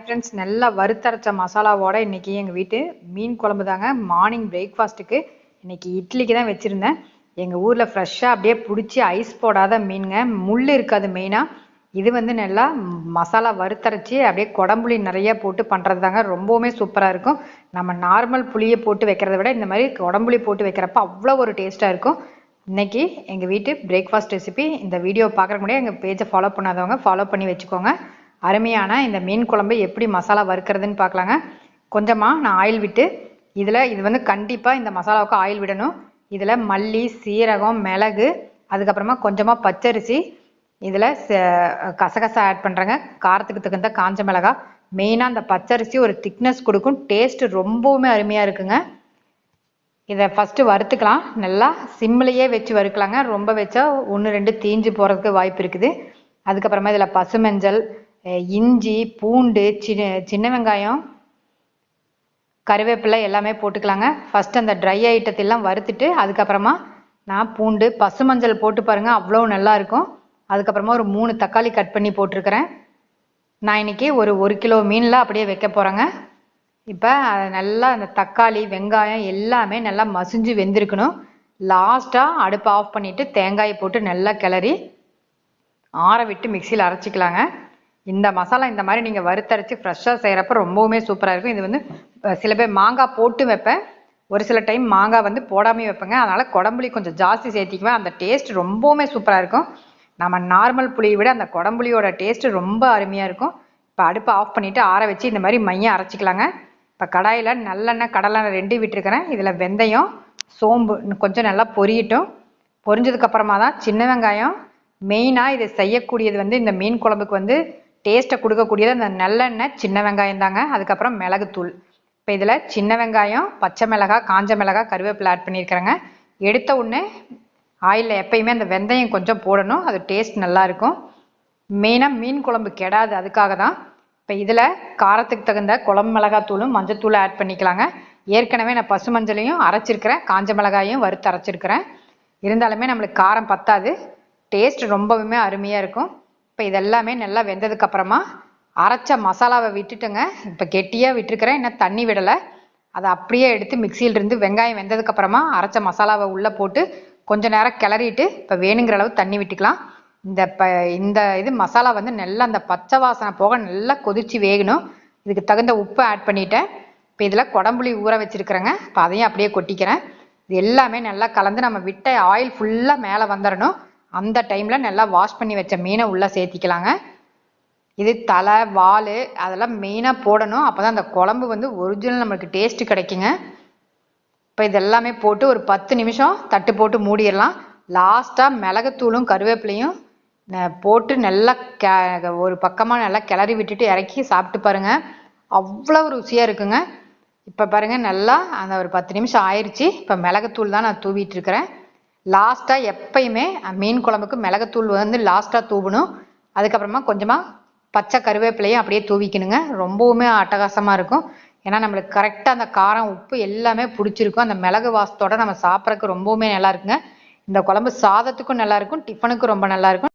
Friends, நல்லா வறுத்தரைச்ச மசாலாவோட இன்னைக்கு எங்கள் வீட்டு மீன் குழம்பு தாங்க. மார்னிங் பிரேக்ஃபாஸ்ட்டுக்கு இன்னைக்கு இட்லிக்கு தான் வச்சுருந்தேன். எங்கள் ஊரில் ஃப்ரெஷ்ஷாக அப்படியே பிடிச்சி ஐஸ் போடாத மீனுங்க, முள் இருக்காது மெயினாக. இது வந்து நல்லா மசாலா வறுத்தரைச்சி அப்படியே குடம்புளி நிறைய போட்டு பண்ணுறது தாங்க. ரொம்பவுமே சூப்பராக இருக்கும். நம்ம நார்மல் புளியை போட்டு வைக்கிறத விட இந்த மாதிரி குடம்புளி போட்டு வைக்கிறப்ப அவ்வளோ ஒரு டேஸ்ட்டாக இருக்கும். இன்னைக்கு எங்கள் வீட்டு பிரேக்ஃபாஸ்ட் ரெசிபி. இந்த வீடியோ பார்க்குறக்கு முன்னாடி எங்கள் பேஜை ஃபாலோ பண்ணாதவங்க ஃபாலோ பண்ணி வச்சுக்கோங்க. அருமையான இந்த மீன் குழம்பு எப்படி மசாலா வறுக்கிறதுன்னு பார்க்கலாங்க. கொஞ்சமாக நான் ஆயில் விட்டு இது வந்து கண்டிப்பாக இந்த மசாலாவுக்கு ஆயில் விடணும். இதில் மல்லி, சீரகம், மிளகு, அதுக்கப்புறமா கொஞ்சமாக பச்சரிசி, இதில் கசகசா ஆட் பண்ணுறேங்க. காரத்துக்கு தகுந்த காஞ்ச மிளகாய். மெயினாக அந்த பச்சரிசி ஒரு திக்னஸ் கொடுக்கும், டேஸ்ட்டு ரொம்பவுமே அருமையாக இருக்குங்க. இதை ஃபஸ்ட்டு வறுத்துக்கலாம். நல்லா சிம்மிலையே வச்சு வறுக்கலாங்க. ரொம்ப வச்சா 1-2 தீஞ்சு போகிறதுக்கு வாய்ப்பு இருக்குது. அதுக்கப்புறமா இதில் பசுமஞ்சள், இஞ்சி, பூண்டு, சின்ன வெங்காயம், கருவேப்பிலை எல்லாமே போட்டுக்கலாங்க. ஃபஸ்ட்டு அந்த ட்ரை ஐட்டத்தெல்லாம் வறுத்துட்டு அதுக்கப்புறமா நான் பூண்டு, பசுமஞ்சள் போட்டு பாருங்கள், அவ்வளோ நல்லாயிருக்கும். அதுக்கப்புறமா ஒரு 3 தக்காளி கட் பண்ணி போட்டிருக்கிறேன். நான் இன்றைக்கி ஒரு 1 கிலோ மீனில் அப்படியே வைக்க போகிறேங்க. இப்போ நல்லா அந்த தக்காளி, வெங்காயம் எல்லாமே நல்லா மசிஞ்சு வெந்திருக்கணும். லாஸ்ட்டாக அடுப்பை ஆஃப் பண்ணிவிட்டு தேங்காயை போட்டு நல்லா கிளறி ஆற விட்டு மிக்சியில் அரைச்சிக்கலாங்க. இந்த மசாலா இந்த மாதிரி நீங்கள் வறுத்தரைச்சி ஃப்ரெஷ்ஷாக செய்கிறப்ப ரொம்பவுமே சூப்பராக இருக்கும். இது வந்து சில பேர் மாங்காய் போட்டு வைப்பேன், ஒரு சில டைம் மாங்காய் வந்து போடாமல் வைப்பேங்க. அதனால் குடம்புளி கொஞ்சம் ஜாஸ்தி சேர்த்திக்குவேன். அந்த டேஸ்ட் ரொம்பவுமே சூப்பராக இருக்கும். நம்ம நார்மல் புளியை விட அந்த குடம்புளியோட டேஸ்ட்டு ரொம்ப அருமையாக இருக்கும். இப்போ அடுப்பை ஆஃப் பண்ணிவிட்டு ஆற வச்சு இந்த மாதிரி மையம் அரைச்சிக்கலாங்க. இப்போ கடாயில் நல்லெண்ணெய், கடலெண்ணெய் 2 விட்டுருக்கிறேன். இதில் வெந்தயம், சோம்பு கொஞ்சம் நல்லா பொரியட்டும். பொரிஞ்சதுக்கப்புறமா தான் சின்ன வெங்காயம். மெயினாக இதை செய்யக்கூடியது வந்து இந்த மீன் குழம்புக்கு வந்து டேஸ்ட்டை கொடுக்கக்கூடியது அந்த நல்லெண்ணெய், சின்ன வெங்காயம் தாங்க. அதுக்கப்புறம் மிளகுத்தூள். இப்போ இதில் சின்ன வெங்காயம், பச்சை மிளகாய், காஞ்ச மிளகாய், கருவேப்பிலை ஆட் பண்ணியிருக்கிறேங்க. எடுத்த உடனே ஆயிலில் எப்பயுமே அந்த வெந்தயம் கொஞ்சம் போடணும், அது டேஸ்ட் நல்லாயிருக்கும். மெயினாக மீன் குழம்பு கெடாது, அதுக்காக தான். இப்போ இதில் காரத்துக்கு தகுந்த குழம்பு மிளகாத்தூளும் மஞ்சத்தூளும் ஆட் பண்ணிக்கலாங்க. ஏற்கனவே நான் பசு மஞ்சளையும் அரைச்சிருக்கிறேன், காஞ்ச மிளகாயும் வறுத்து அரைச்சிருக்கிறேன். இருந்தாலுமே நம்மளுக்கு காரம் பத்தாது, டேஸ்ட் ரொம்பவுமே அருமையாக இருக்கும். இப்போ இதெல்லாமே நல்லா வெந்ததுக்கப்புறமா அரைச்ச மசாலாவை விட்டுட்டுங்க. இப்போ கெட்டியாக விட்டுருக்கிறேன், இன்னும் தண்ணி விடலை. அதை அப்படியே எடுத்து மிக்சியிலிருந்து வெங்காயம் வெந்ததுக்கப்புறமா அரைச்ச மசாலாவை உள்ளே போட்டு கொஞ்சம் நேரம் கிளறிட்டு இப்போ வேணுங்கிற அளவு தண்ணி விட்டுக்கலாம். இந்த இது மசாலா வந்து நல்லா அந்த பச்சை வாசனை போக நல்லா கொதித்து வேகணும். இதுக்கு தகுந்த உப்பு ஆட் பண்ணிட்டேன். இப்போ இதில் குடம்புளி ஊற வச்சுருக்கிறேங்க. இப்போ அதையும் அப்படியே கொட்டிக்கிறேன். இது எல்லாமே நல்லா கலந்து நம்ம விட்ட ஆயில் ஃபுல்லாக மேலே வந்துடணும். அந்த டைமில் நல்லா வாஷ் பண்ணி வச்ச மீனை உள்ளே சேர்த்திக்கலாங்க. இது தலை, வால் அதெல்லாம் மெயினாக போடணும். அப்போ தான் அந்த குழம்பு வந்து ஒரிஜினல் நம்மளுக்கு டேஸ்ட்டு கிடைக்குங்க. இப்போ இதெல்லாமே போட்டு ஒரு 10 நிமிஷம் தட்டு போட்டு மூடிடலாம். லாஸ்ட்டாக மிளகுத்தூளும் கருவேப்பிலையும் போட்டு நல்லா ஒரு பக்கமாக நல்லா கிளறி விட்டுட்டு இறக்கி சாப்பிட்டு பாருங்கள், அவ்வளோ ருசியாக இருக்குங்க. இப்போ பாருங்கள், நல்லா அந்த ஒரு 10 நிமிஷம் ஆயிடுச்சு. இப்போ மிளகுத்தூள் தான் நான் தூவிட்டு இருக்கிறேன். லாஸ்ட்டாக எப்பயுமே மீன் குழம்புக்கு மிளகுத்தூள் வந்து லாஸ்ட்டாக தூவணும். அதுக்கப்புறமா கொஞ்சமாக பச்சை கருவேப்பிலையும் அப்படியே தூவிக்கணுங்க. ரொம்பவுமே அட்டகாசமாக இருக்கும். ஏன்னா நம்மளுக்கு கரெக்டாக அந்த காரம், உப்பு எல்லாமே பிடிச்சிருக்கும். அந்த மிளகு வாசத்தோடு நம்ம சாப்பிட்றதுக்கு ரொம்பவுமே நல்லா இருக்குங்க. இந்த குழம்பு சாதத்துக்கும் நல்லாயிருக்கும், டிஃபனுக்கும் ரொம்ப நல்லாயிருக்கும்.